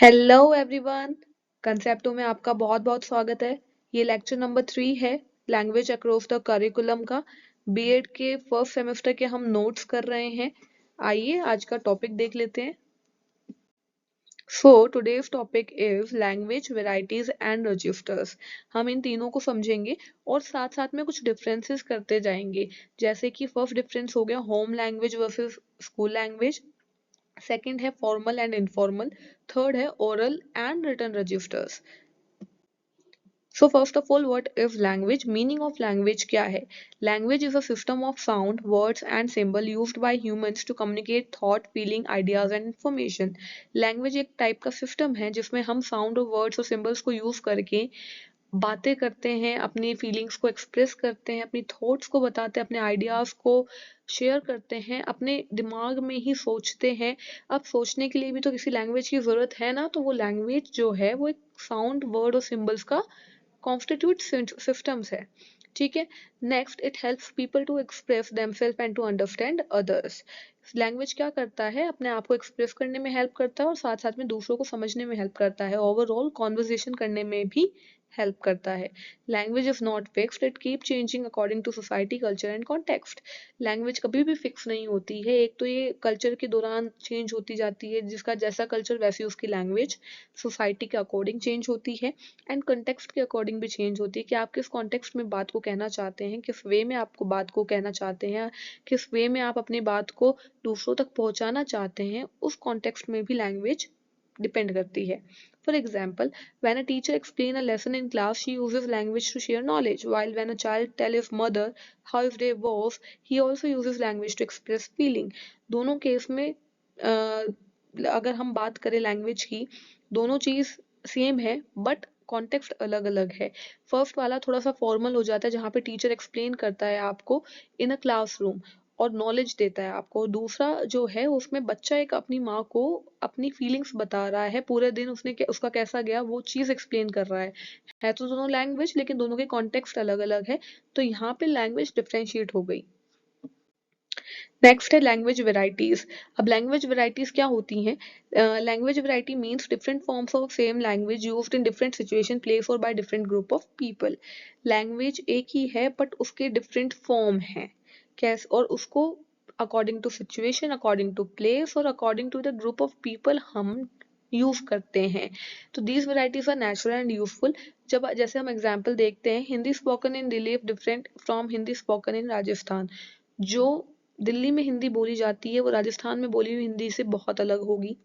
Hello everyone. कंसेप्टो में आपका बहुत बहुत स्वागत है। ये लेक्चर नंबर 3 है लैंग्वेज अक्रॉस द करिकुलम का। बीएड के फर्स्ट सेमेस्टर के हम नोट्स कर रहे हैं। आइए आज का टॉपिक देख लेते हैं। So today's topic is language varieties and registers. हम इन तीनों को समझेंगे और साथ साथ में कुछ डिफरेंसेस करते जाएंगे। जैसे कि फर्स्ट डिफरेंस हो गया home language versus school language. Second है फॉर्मल एंड इनफॉर्मल। थर्ड है oral and written registers. So first of all, what is language? Meaning of language क्या है? Language is a system of sound, words and symbol used by humans to communicate thought, feeling, ideas and information. Language एक type का system है जिसमें हम sound और words और symbols को यूज करके बातें करते हैं, अपनी फीलिंग्स को एक्सप्रेस करते हैं, अपनी थॉट्स को बताते हैं, अपने आइडियाज को शेयर करते हैं, अपने दिमाग में ही सोचते हैं। अब सोचने के लिए भी तो किसी लैंग्वेज की जरूरत है ना, तो वो लैंग्वेज जो है वो एक साउंड वर्ड और सिंबल्स का कॉन्स्टिट्यूट सिस्टम्स है। ठीक है। Next, it helps people to express themselves and to understand others. Language क्या करता है? अपने आप को एक्सप्रेस करने में हेल्प करता है और साथ साथ में दूसरों को समझने में हेल्प करता है। ओवरऑल कॉन्वर्जेशन करने में भी हेल्प करता है। Language is not fixed, it keep changing according to society, culture and context. Language कभी भी फिक्स नहीं होती है। एक तो ये कल्चर के दौरान चेंज होती जाती है, जिसका जैसा कल्चर वैसी उसकी लैंग्वेज सोसाइटी के अकॉर्डिंग चेंज होती है एंड कंटेक्स्ट के अकॉर्डिंग भी चेंज होती है कि आप किस कॉन्टेक्स्ट में बात को कहना चाहते हैं, किस वे में आपको बात को कहना चाहते हैं, किस वे में आप अपनी बात को दूसरों तक पहुंचाना चाहते हैं, उस कॉन्टेक्स्ट में भी लैंग्वेज डिपेंड करती है। For example, when a teacher explains a lesson in class, she uses language to share knowledge, while when a child tells his mother how his day was, he also uses language to express feeling. दोनों case में अगर हम बात करें language की, दोनों चीज same है बट कॉन्टेक्स्ट अलग अलग है। फर्स्ट वाला थोड़ा सा फॉर्मल हो जाता है, जहाँ पे टीचर एक्सप्लेन करता है आपको इन अ क्लासरूम और नॉलेज देता है आपको। दूसरा जो है उसमें बच्चा एक अपनी माँ को अपनी फीलिंग्स बता रहा है, पूरे दिन उसका कैसा गया वो चीज एक्सप्लेन कर रहा है तो दोनों लैंग्वेज, लेकिन दोनों के कॉन्टेक्स्ट अलग अलग है। तो यहाँ पे लैंग्वेज डिफ्रेंशिएट हो गई। नेक्स्ट है लैंग्वेज वेराइटीज। अब लैंग्वेज वेराइटीज क्या होती हैं? Language variety means different forms of same language used in different situation, place और by different group of people. Language एक ही है बट उसके डिफरेंट फॉर्म हैं। कैसे? और उसको according to situation, according to place और according to the group of people हम यूज करते हैं। तो these varieties are natural and useful. जब जैसे हम एग्जाम्पल देखते हैं, Hindi spoken in Delhi different from Hindi spoken in Rajasthan. जो दिल्ली में हिंदी बोली जाती है वो राजस्थान में बोली हुई हिंदी से बहुत अलग होगी।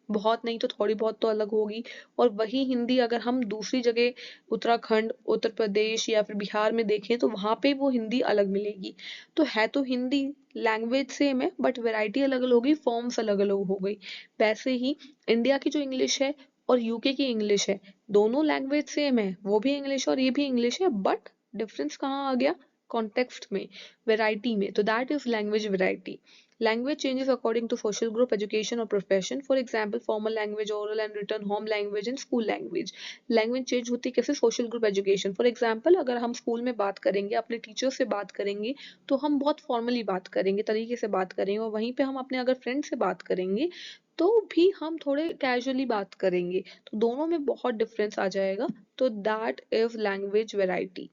बहुत नहीं तो थोड़ी बहुत तो अलग होगी। और वही हिंदी अगर हम दूसरी जगह उत्तराखंड, उत्तर प्रदेश या फिर बिहार में देखें तो वहां पे वो हिंदी अलग मिलेगी। तो है तो हिंदी लैंग्वेज सेम है बट वैरायटी अलग अलग होगी, फॉर्म्स अलग अलग हो गई। वैसे ही इंडिया की जो इंग्लिश है और यूके की इंग्लिश है, दोनों लैंग्वेज सेम है, वो भी इंग्लिश और ये भी इंग्लिश है, बट डिफरेंस कहाँ आ गया? कॉन्टेक्स्ट में, वैरायटी में। तो that is language variety. Language changes according to social group, education or profession. For example, formal language, oral and written, home language and school language. Language change होती है कैसे? Social group education. For example, अगर हम school में बात करेंगे, अपने teacher से बात करेंगे, तो हम बहुत फॉर्मली बात करेंगे, तरीके से बात करेंगे। और वहीं पे हम अपने अगर फ्रेंड से बात करेंगे तो भी हम थोड़े कैजुअली बात करेंगे। तो दोनों में बहुत डिफरेंस आ जाएगा। तो that is language variety.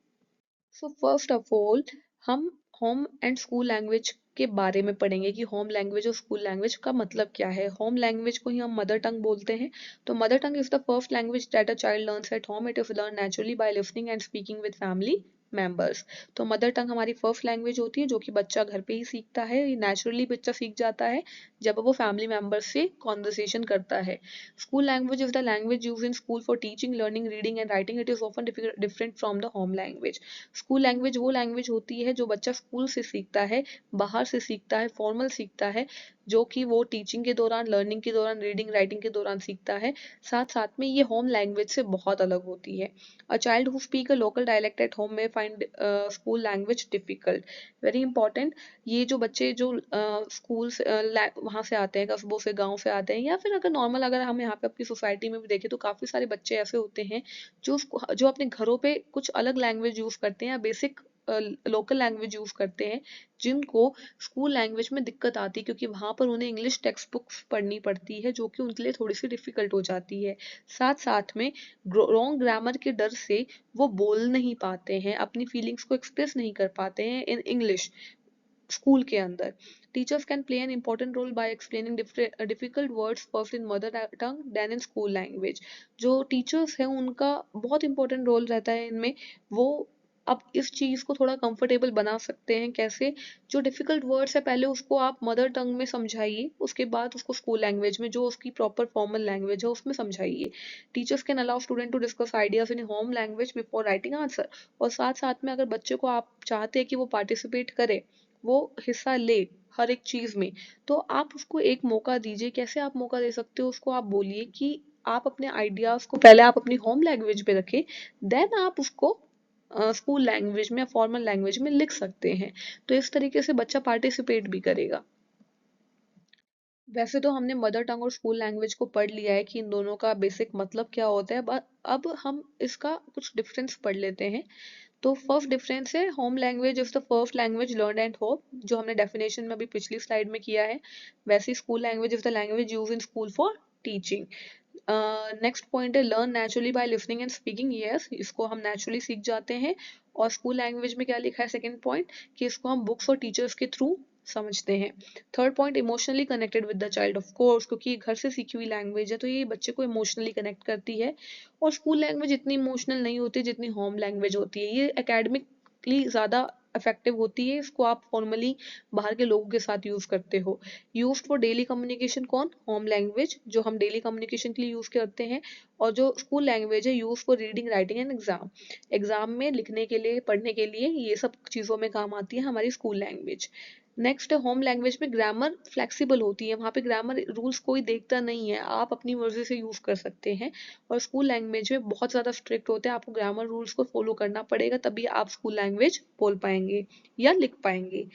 So first of all हम होम एंड स्कूल लैंग्वेज के बारे में पढ़ेंगे कि होम लैंग्वेज और स्कूल लैंग्वेज का मतलब क्या है। होम लैंग्वेज को ही हम मदर टंग बोलते हैं। तो mother tongue is the first language that a child learns at home. It is learn naturally by listening and speaking with family members. तो मदर टंग हमारी फर्स्ट लैंग्वेज होती है जो कि बच्चा घर पे ही सीखता है। ये नेचुरली बच्चा सीख जाता है जब वो फैमिली मेंबर्स से कॉन्वर्सेशन करता है। School language is the language use in school for teaching, learning, reading and writing. It is often different from the home language. School language वो लैंग्वेज होती है जो बच्चा स्कूल से सीखता है, बाहर से सीखता है, फॉर्मल सीखता है, जो कि वो टीचिंग के दौरान, लर्निंग के दौरान, रीडिंग राइटिंग के दौरान सीखता है। साथ साथ में ये होम लैंग्वेज से बहुत अलग होती है। A child who speak a local dialect at home may find school language difficult. Very important. ये जो बच्चे जो स्कूल से वहां से आते हैं, कस्बों से, गाँव से आते हैं, या फिर अगर नॉर्मल अगर हम यहाँ पे अपनी सोसाइटी में भी देखें तो काफी सारे बच्चे ऐसे होते हैं जो जो अपने घरों पे कुछ अलग लैंग्वेज यूज करते हैं या बेसिक लोकल लैंग्वेज यूज करते हैं, जिनको स्कूल लैंग्वेज में दिक्कत आती है, क्योंकि वहां पर उन्हें इंग्लिश टेक्स्ट बुक्स पढ़नी पड़ती है, जो कि उनके लिए थोड़ी सी डिफिकल्ट हो जाती है। साथ साथ में रॉन्ग ग्रामर के डर से वो बोल नहीं पाते हैं, अपनी फीलिंग्स को एक्सप्रेस नहीं कर पाते हैं इन इंग्लिश स्कूल के अंदर। Teachers can play an important role by explaining difficult words first in mother tongue then in school language. जो टीचर्स हैं उनका बहुत इंपॉर्टेंट रोल रहता है इनमें। वो अब इस चीज को थोड़ा कंफर्टेबल बना सकते हैं। कैसे? जो डिफिकल्ट वर्ड्स है पहले उसको आप मदर टंग में समझाइए, उसके बाद उसको स्कूल लैंग्वेज में, जो उसकी प्रॉपर फॉर्मल लैंग्वेज है, उसमें समझाइए। Teachers can allow student to discuss ideas in home language before writing answer. और साथ साथ में अगर बच्चे को आप चाहते हैं कि वो पार्टिसिपेट करे, वो हिस्सा ले हर एक चीज में, तो आप उसको एक मौका दीजिए। कैसे आप मौका दे सकते हो? उसको आप बोलिए कि आप अपने आइडियाज को पहले आप अपनी होम लैंग्वेज पे रखें, देन आप उसको स्कूल लैंग्वेज में या फॉर्मल लैंग्वेज में लिख सकते हैं। तो इस तरीके से बच्चा पार्टिसिपेट भी करेगा। वैसे तो हमने मदर टंग और स्कूल लैंग्वेज को पढ़ लिया है कि इन दोनों का बेसिक मतलब क्या होता है, बट अब हम इसका कुछ डिफरेंस पढ़ लेते हैं। तो फर्स्ट डिफरेंस है, home language is the first language learn at home, जो हमने डेफिनेशन में अभी पिछली स्लाइड में किया है। वैसे school language is the language use in school for teaching. Next point है, learn naturally by listening and speaking. Yes, इसको हम नेचुरली सीख जाते हैं। और स्कूल लैंग्वेज में क्या लिखा है सेकंड पॉइंट, कि इसको हम बुक्स और टीचर्स के थ्रू समझते हैं। Third point, emotionally connected with the child. Of course, क्योंकि ये घर से सीखी हुई लैंग्वेज है तो ये बच्चे को इमोशनली कनेक्ट करती है। और स्कूल लैंग्वेज इतनी इमोशनल नहीं होती जितनी होम लैंग्वेज होती है। ये एकेडमिकली ज्यादा इफेक्टिव होती है। इसको आप फॉर्मली बाहर के लोगों के साथ यूज करते हो। यूज फॉर डेली कम्युनिकेशन कौन? होम लैंग्वेज, जो हम डेली कम्युनिकेशन के लिए यूज करते हैं। और जो स्कूल लैंग्वेज है, use for reading writing and exam. Exam में लिखने के लिए, पढ़ने के लिए, ये सब चीजों में काम आती है हमारी स्कूल लैंग्वेज। नेक्स्ट है, होम लैंग्वेज में ग्रामर फ्लेक्सिबल होती है, वहाँ पे ग्रामर रूल्स कोई देखता नहीं है, आप अपनी मर्जी से यूज कर सकते हैं। और स्कूल लैंग्वेज में बहुत ज्यादा स्ट्रिक्ट होते हैं, आपको ग्रामर रूल्स को फॉलो करना पड़ेगा, तभी आप स्कूल लैंग्वेज बोल पाएंगे या लिख पाएंगे।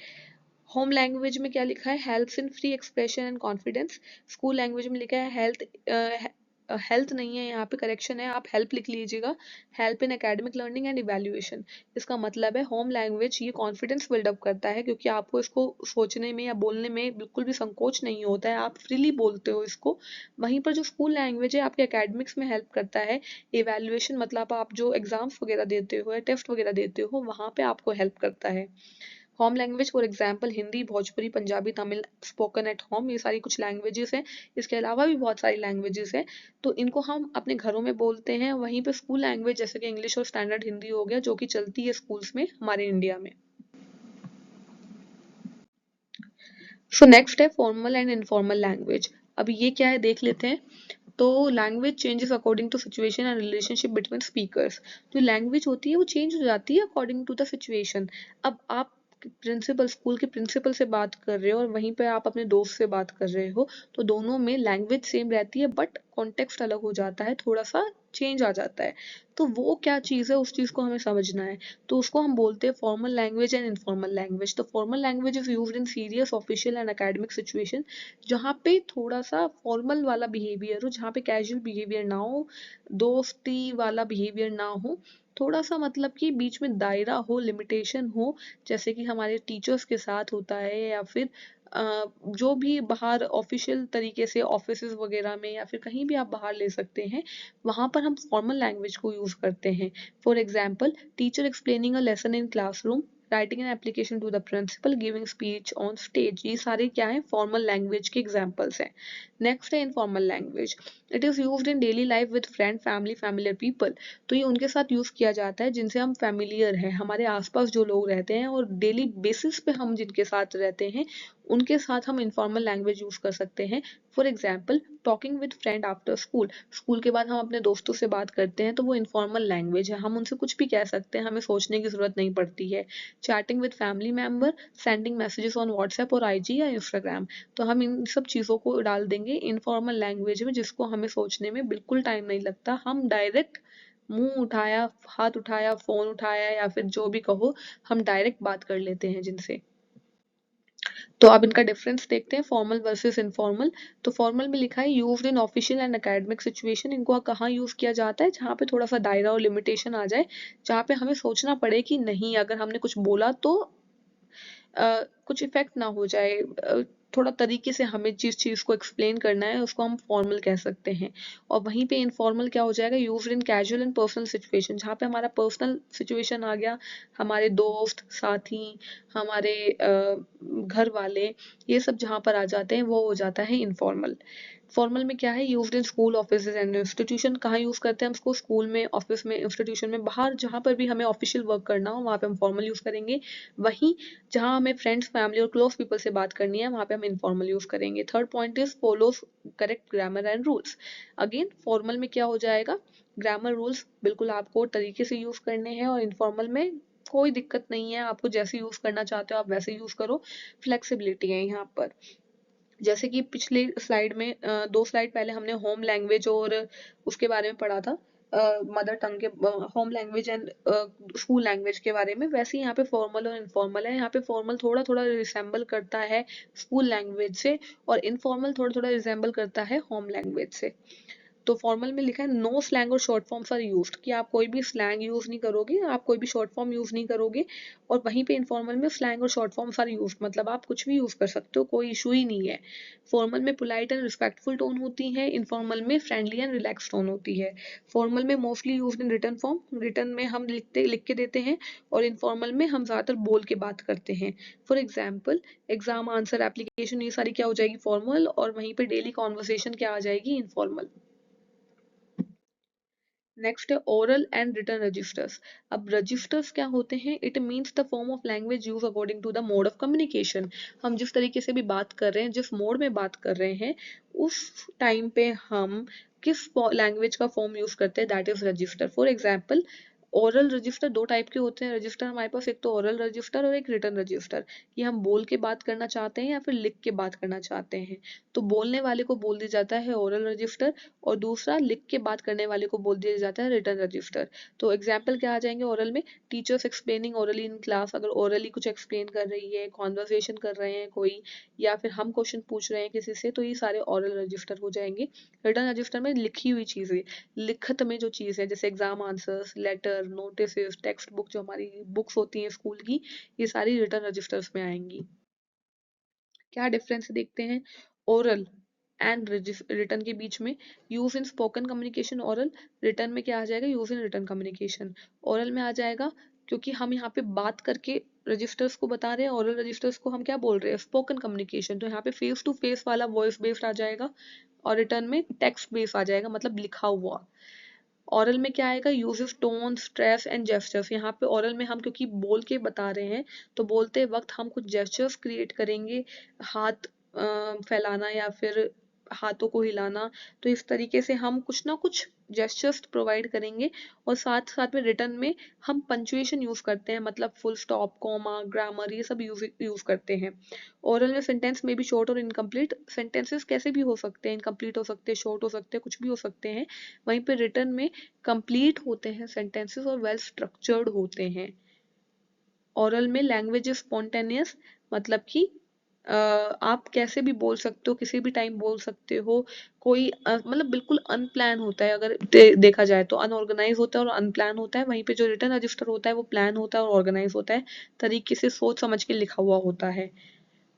होम लैंग्वेज में क्या लिखा है? Helps in free expression and confidence. School language में लिखा है हेल्थ, हेल्थ नहीं है यहाँ पे, करेक्शन है, आप हेल्प लिख लीजिएगा। Help in academic learning and evaluation. इसका मतलब है होम लैंग्वेज ये कॉन्फिडेंस बिल्डअप करता है, क्योंकि आपको इसको सोचने में या बोलने में बिल्कुल भी संकोच नहीं होता है, आप फ्रीली बोलते हो इसको। वहीं पर जो स्कूल लैंग्वेज है आपके एकेडमिक्स में हेल्प करता है। इवैल्यूएशन मतलब आप जो एग्जाम्स वगैरह देते हो या टेस्ट वगैरह देते हो, वहां पे आपको हेल्प करता है। Home language for example Hindi, Bhojpuri, Punjabi, Tamil spoken at home, ये सारी कुछ लैंग्वेजेस हैं। इसके अलावा भी बहुत सारी लैंग्वेजेस हैं, तो इनको हम अपने घरों में बोलते हैं। वहीं पे स्कूल लैंग्वेज जैसे कि इंग्लिश और स्टैंडर्ड हिंदी हो गया, जो कि चलती है स्कूल्स में हमारे इंडिया में। सो नेक्स्ट है फॉर्मल एंड इनफॉर्मल लैंग्वेज। अब ये क्या है देख लेते हैं। तो language changes according to situation and relationship between speakers. जो लैंग्वेज होती है वो चेंज हो जाती है अकॉर्डिंग टू द सिचुएशन। अब आप प्रिंसिपल, स्कूल के प्रिंसिपल से बात कर रहे हो और वहीं पे आप अपने दोस्त से बात कर रहे हो, तो दोनों में लैंग्वेज सेम रहती है, बट कॉन्टेक्स्ट अलग हो जाता है, थोड़ा सा चेंज आ जाता है। तो वो क्या चीज़ है, उस चीज़ को हमें समझना है। तो उसको हम बोलते हैं formal language and informal language. तो formal language is used in serious official and academic situation, जहाँ पे थोड़ा सा फॉर्मल वाला बिहेवियर हो, जहाँ पे कैजुअल बिहेवियर ना हो, दोस्ती वाला बिहेवियर ना हो, थोड़ा सा मतलब कि बीच में दायरा हो, लिमिटेशन हो, जैसे कि हमारे टीचर्स के साथ होता है, या फिर जो भी बाहर ऑफिशियल तरीके से ऑफिसेज वगैरह में या फिर कहीं भी आप बाहर ले सकते हैं, वहां पर हम फॉर्मल लैंग्वेज को यूज करते हैं। For example, teacher explaining a lesson in classroom, writing an application to the principal, giving speech on stage. ये सारे क्या है? फॉर्मल लैंग्वेज के एग्जाम्पल्स हैं। नेक्स्ट है informal language. It is used in daily life with friend, family, familiar people. तो ये उनके साथ यूज किया जाता है जिनसे हम फैमिलियर हैं, हमारे आसपास जो लोग रहते हैं और डेली बेसिस पे हम जिनके साथ रहते हैं, उनके साथ हम इनफॉर्मल लैंग्वेज यूज कर सकते हैं। For example, talking with friend after school. School के बाद हम अपने दोस्तों से बात करते हैं, तो वो इनफॉर्मल लैंग्वेज है, हम उनसे कुछ भी कह सकते हैं, हमें सोचने की जरूरत नहीं पड़ती है। Chatting with family member, sending messages on WhatsApp और आईजी या इंस्टाग्राम। तो हम इन सब चीज़ों को डाल देंगे इनफॉर्मल लैंग्वेज में, जिसको हमें सोचने में बिल्कुल टाइम नहीं लगता। हम डायरेक्ट मुंह उठाया, हाथ उठाया, फोन उठाया, या फिर जो भी कहो, हम डायरेक्ट बात कर लेते हैं जिनसे। तो अब इनका डिफरेंस देखते हैं, फॉर्मल वर्सेस इनफॉर्मल। तो फॉर्मल में लिखा है used in official and academic situation. इनको कहाँ यूज किया जाता है, जहाँ पे थोड़ा सा दायरा और लिमिटेशन आ जाए, जहाँ पे हमें सोचना पड़े कि नहीं अगर हमने कुछ बोला तो कुछ इफेक्ट ना हो जाए, थोड़ा तरीके से हमें जिस चीज को एक्सप्लेन करना है उसको हम फॉर्मल कह सकते हैं। और वहीं पे इनफॉर्मल क्या हो जाएगा, used in casual and personal situation, जहाँ पे हमारा पर्सनल सिचुएशन आ गया, हमारे दोस्त साथी, हमारे घर वाले, ये सब जहाँ पर आ जाते हैं वो हो जाता है इनफॉर्मल। फॉर्मल में क्या है, used in school office and institution. कहाँ यूज करते हैं हम इसको, स्कूल में, ऑफिस में, इंस्टीट्यूशन में, बाहर जहाँ पर भी हमें ऑफिशियल वर्क करना हो वहाँ पे हम फॉर्मल यूज करेंगे। वहीं जहाँ हमें फ्रेंड्स फैमिली और क्लोज पीपल से बात करनी है वहाँ पे हम इनफॉर्मल यूज करेंगे। Third point is follows correct grammar and rules. Again formal में क्या हो जाएगा, ग्रामर रूल्स बिल्कुल आपको तरीके से यूज करने हैं, और इनफॉर्मल में कोई दिक्कत नहीं है, आपको जैसे यूज करना चाहते हो आप वैसे यूज करो, फ्लेक्सिबिलिटी है यहाँ पर। जैसे कि पिछले स्लाइड में, 2 स्लाइड पहले हमने होम लैंग्वेज और उसके बारे में पढ़ा था, मदर टंग के, home language and school language के बारे में, वैसे ही यहाँ पे फॉर्मल और इनफॉर्मल है। यहाँ पे फॉर्मल थोड़ा थोड़ा रिसेंबल करता है स्कूल लैंग्वेज से, और इनफॉर्मल थोड़ा थोड़ा रिसेंबल करता है होम लैंग्वेज से। तो फॉर्मल में लिखा है नो स्लैंग और शॉर्ट फॉर्म्स आर यूज्ड, कि आप कोई भी स्लैंग यूज नहीं करोगे, आप कोई भी शॉर्ट फॉर्म यूज नहीं करोगे। और वहीं पे इनफॉर्मल में स्लैंग और शॉर्ट फॉर्म्स आर यूज्ड, मतलब आप कुछ भी यूज कर सकते हो, कोई इशू ही नहीं है। फॉर्मल में पोलाइट एंड रिस्पेक्टफुल टोन होती है, इनफॉर्मल में फ्रेंडली एंड रिलैक्स टोन होती है। फॉर्मल में mostly used in written form, written में हम लिख के देते हैं, और इनफॉर्मल में हम ज्यादातर बोल के बात करते हैं। For example exam answer application, ये सारी क्या हो जाएगी फॉर्मल, और वहीं पे डेली कॉन्वर्सेशन क्या आ जाएगी इनफॉर्मल। नेक्स्ट है ओरल एंड रिटन रजिस्टर्स। अब रजिस्टर्स क्या होते हैं, it means the form of language use according to the mode of communication. हम जिस तरीके से भी बात कर रहे हैं, जिस मोड में बात कर रहे हैं, उस टाइम पे हम किस लैंग्वेज का फॉर्म यूज करते हैं, that is register. For example oral register दो टाइप के होते हैं रजिस्टर हमारे पास, एक तो ओरल रजिस्टर और एक रिटन रजिस्टर, कि हम बोल के बात करना चाहते हैं या फिर लिख के बात करना चाहते हैं। तो बोलने वाले को बोल दिया जाता है ओरल रजिस्टर, और दूसरा लिख के बात करने वाले को बोल दिया जाता है रिटन रजिस्टर। तो एग्जाम्पल क्या आ जाएंगे ओरल में, teachers explaining orally in class, अगर ओरली कुछ एक्सप्लेन कर रही है, कॉन्वर्सेशन कर रहे हैं कोई, या फिर हम क्वेश्चन पूछ रहे हैं किसी से, तो ये सारे ओरल रजिस्टर हो जाएंगे। रिटन रजिस्टर में लिखी हुई चीजें, लिखत में जो चीज है, जैसे exam answers, letter, notice, text book, जो हमारी बुक्स होती हैं स्कूल की, ये सारी रिटन रजिस्टर्स में आएंगी। क्या डिफरेंस देखते हैं ओरल एंड रिटन के बीच में। Use in spoken communication oral, written में क्या आ जाएगा, use in written communication. Oral में आ जाएगा क्योंकि हम यहाँ पे बात करके रजिस्टर्स को बता रहे हैं, ओरल रजिस्टर्स को हम क्या बोल रहे हैं, स्पोकन कम्युनिकेशन, तो यहाँ पे फेस टू फेस वाला वॉइस बेस्ड आ जाएगा, और रिटर्न में टेक्स्ट बेस्ड आ जाएगा, मतलब लिखा हुआ। ओरल में क्या आएगा, uses tone, stress and gestures. यहाँ पे ओरल में हम क्योंकि बोल के बता रहे हैं, तो बोलते वक्त हम कुछ जेस्चर्स क्रिएट करेंगे, हाथ फैलाना या फिर हाथों को हिलाना, तो इस तरीके से हम कुछ ना कुछ जेस्चर्स प्रोवाइड करेंगे। और साथ साथ में रिटर्न में हम पंचुएशन यूज करते हैं, मतलब फुल स्टॉप, कॉमा, ग्रामर, ये सब यूज करते हैं। ओरल में सेंटेंस में भी शॉर्ट और इनकम्प्लीट, सेंटेंसेस कैसे भी हो सकते हैं, इनकम्प्लीट हो सकते हैं, शॉर्ट हो सकते हैं, कुछ भी हो सकते हैं। वहीं पे रिटर्न में कंप्लीट होते हैं सेंटेंसेस और वेल स्ट्रक्चर्ड होते हैं। ओरल में लैंग्वेज इज स्पॉन्टेनियस, मतलब कि आप कैसे भी बोल सकते हो, किसी भी टाइम बोल सकते हो, कोई मतलब बिल्कुल अनप्लान होता है, अगर देखा जाए तो अनऑर्गेनाइज होता है और अनप्लान होता है। वहीं पे जो रिटर्न रजिस्टर होता है वो प्लान होता है और ऑर्गेनाइज होता है, तरीके से सोच समझ के लिखा हुआ होता है।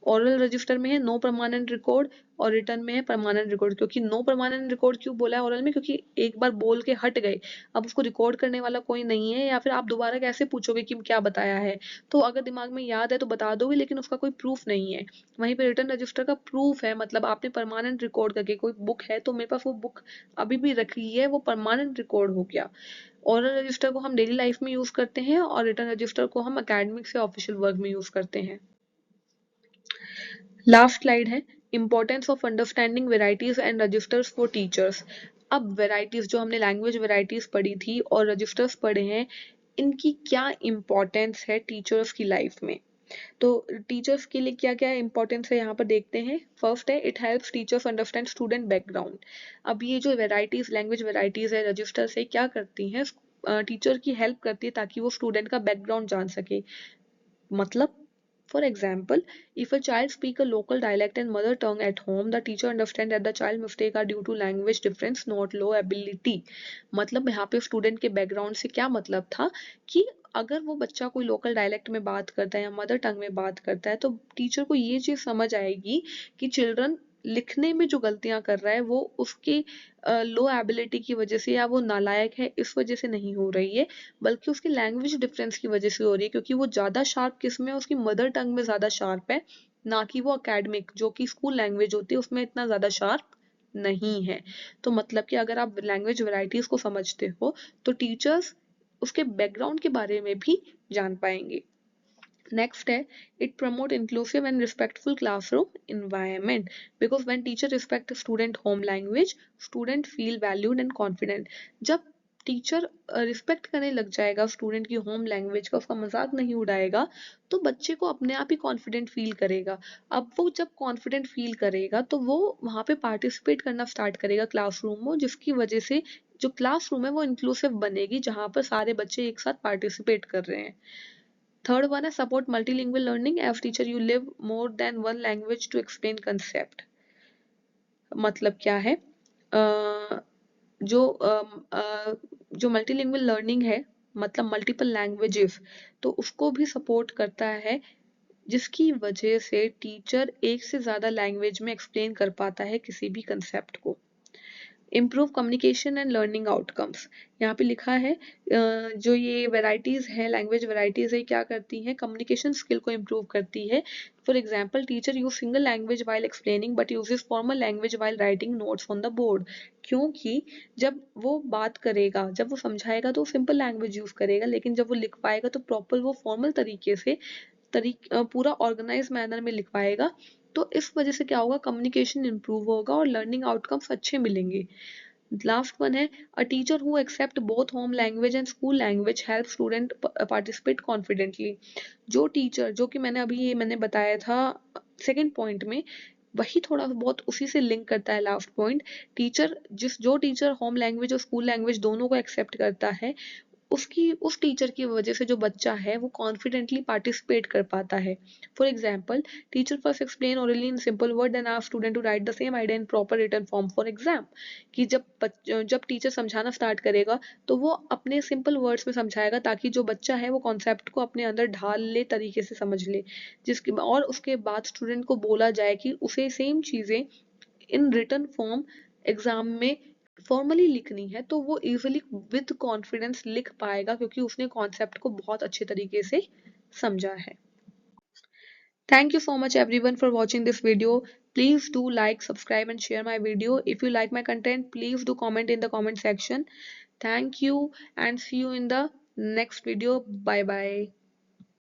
ओरल रजिस्टर में है नो परमानेंट रिकॉर्ड, और रिटर्न में है परमानेंट रिकॉर्ड। क्योंकि नो परमानेंट रिकॉर्ड क्यों बोला है ओरल में, क्योंकि एक बार बोल के हट गए, अब उसको रिकॉर्ड करने वाला कोई नहीं है, या फिर आप दोबारा कैसे पूछोगे कि क्या बताया है। तो अगर दिमाग में याद है तो बता दोगे, लेकिन उसका कोई प्रूफ नहीं है। वहीं पे रिटर्न रजिस्टर का प्रूफ है, मतलब आपने परमानेंट रिकॉर्ड करके, कोई बुक है तो मेरे पास वो बुक अभी भी रखी है, वो परमानेंट रिकॉर्ड हो गया। ओरल रजिस्टर को हम डेली लाइफ में यूज करते हैं, और रिटर्न रजिस्टर को हम अकेडमिक से ऑफिशियल वर्क में यूज करते हैं। लास्ट स्लाइड है, importance of understanding varieties and registers for teachers. अब वेराइटीज जो हमने लैंग्वेज वेराइटीज पढ़ी थी और रजिस्टर्स पढ़े हैं, इनकी क्या इंपॉर्टेंस है टीचर्स की लाइफ में। तो टीचर्स के लिए क्या क्या इंपॉर्टेंस है यहाँ पर देखते हैं। फर्स्ट है, it helps teachers understand student background. अब ये जो वेराइटीज, लैंग्वेज वेराइटीज है, रजिस्टर से क्या करती हैं, टीचर की हेल्प करती है ताकि वो स्टूडेंट का बैकग्राउंड जान सके। मतलब For example, if a child speak a local dialect and mother tongue at home, the teacher understand that the child mistake are due to language difference, not low ability. मतलब यहाँ पे student के background से क्या मतलब था कि अगर वो बच्चा कोई लोकल डायलेक्ट में बात करता है या मदर टंग में बात करता है तो टीचर को ये चीज समझ आएगी कि चिल्ड्रन लिखने में जो गलतियां कर रहा है वो उसकी लो एबिलिटी की वजह से या वो नालायक है इस वजह से नहीं हो रही है, बल्कि उसकी लैंग्वेज डिफरेंस की वजह से हो रही है, क्योंकि वो ज्यादा शार्प किस में, उसकी मदर टंग में ज्यादा शार्प है, ना कि वो अकेडमिक जो कि स्कूल लैंग्वेज होती है उसमें इतना ज्यादा शार्प नहीं है। तो मतलब कि अगर आप लैंग्वेज वैरायटीज को समझते हो तो टीचर्स उसके बैकग्राउंड के बारे में भी जान पाएंगे। Next है, it promote inclusive and respectful classroom environment, because when teacher respect student home language, student feel valued and confident. जब टीचर रिस्पेक्ट करने लग जाएगा स्टूडेंट की होम लैंग्वेज का, उसका मजाक नहीं उड़ाएगा, तो बच्चे को अपने आप ही कॉन्फिडेंट फील करेगा। अब वो जब कॉन्फिडेंट फील करेगा तो वो वहाँ पे पार्टिसिपेट करना स्टार्ट करेगा क्लासरूम में, जिसकी वजह से जो क्लासरूम है वो इंक्लूसिव बनेगी जहाँ पर सारे बच्चे एक साथ पार्टिसिपेट कर रहे हैं। Third one is support multilingual learning. As teacher, you live more than one language to explain concept. मतलब क्या है? अ, जो जो मल्टीलिंगुअल लर्निंग है, मतलब मल्टीपल लैंग्वेजेस, तो उसको भी सपोर्ट करता है, जिसकी वजह से टीचर एक से ज्यादा लैंग्वेज में एक्सप्लेन कर पाता है किसी भी कंसेप्ट को। Improve communication and learning outcomes, यहाँ पे लिखा है जो ये वेराइटीज है, लैंग्वेज वेराइटीज है, क्या करती हैं, कम्युनिकेशन स्किल को इम्प्रूव करती है। For example, teacher use single language while explaining but uses formal language while writing notes on the board, क्योंकि जब वो बात करेगा, जब वो समझाएगा तो सिंपल लैंग्वेज यूज करेगा, लेकिन जब वो लिख पाएगा तो प्रॉपर वो फॉर्मल तरीके से पूरा ऑर्गेनाइज मैनर में लिख पाएगा। तो इस वजह से क्या होगा, कम्युनिकेशन इंप्रूव होगा और लर्निंग आउटकम्स अच्छे मिलेंगे। लास्ट वन है, a teacher who accept both home language and school language help student participate confidently. जो टीचर, जो कि मैंने बताया था सेकंड पॉइंट में, वही थोड़ा बहुत उसी से लिंक करता है लास्ट पॉइंट। जो टीचर होम लैंग्वेज और स्कूल लैंग्वेज दोनों को एक्सेप्ट करता है, उस टीचर की वजह से जो बच्चा है वो कॉन्फिडेंटली पार्टिसिपेट कर पाता है। For example, teacher first explain orally in simple word and ask student to write the same idea in proper written form for exam. कि जब टीचर समझाना स्टार्ट करेगा तो वो अपने सिंपल वर्ड्स में समझाएगा, ताकि जो बच्चा है वो कॉन्सेप्ट को अपने अंदर ढाल ले, तरीके से समझ ले, जिसके और उसके बाद स्टूडेंट को बोला जाए कि उसे सेम चीजें इन रिटन फॉर्म एग्जाम में फॉर्मली लिखनी है, तो वो इजीली विद कॉन्फिडेंस लिख पाएगा, क्योंकि उसने कॉन्सेप्ट को बहुत अच्छे तरीके से समझा है। Thank you so much everyone for watching this video. Please do like, subscribe and share my video. If you like my content, please do comment in the comment section. Thank you and see you in the next video. Bye bye.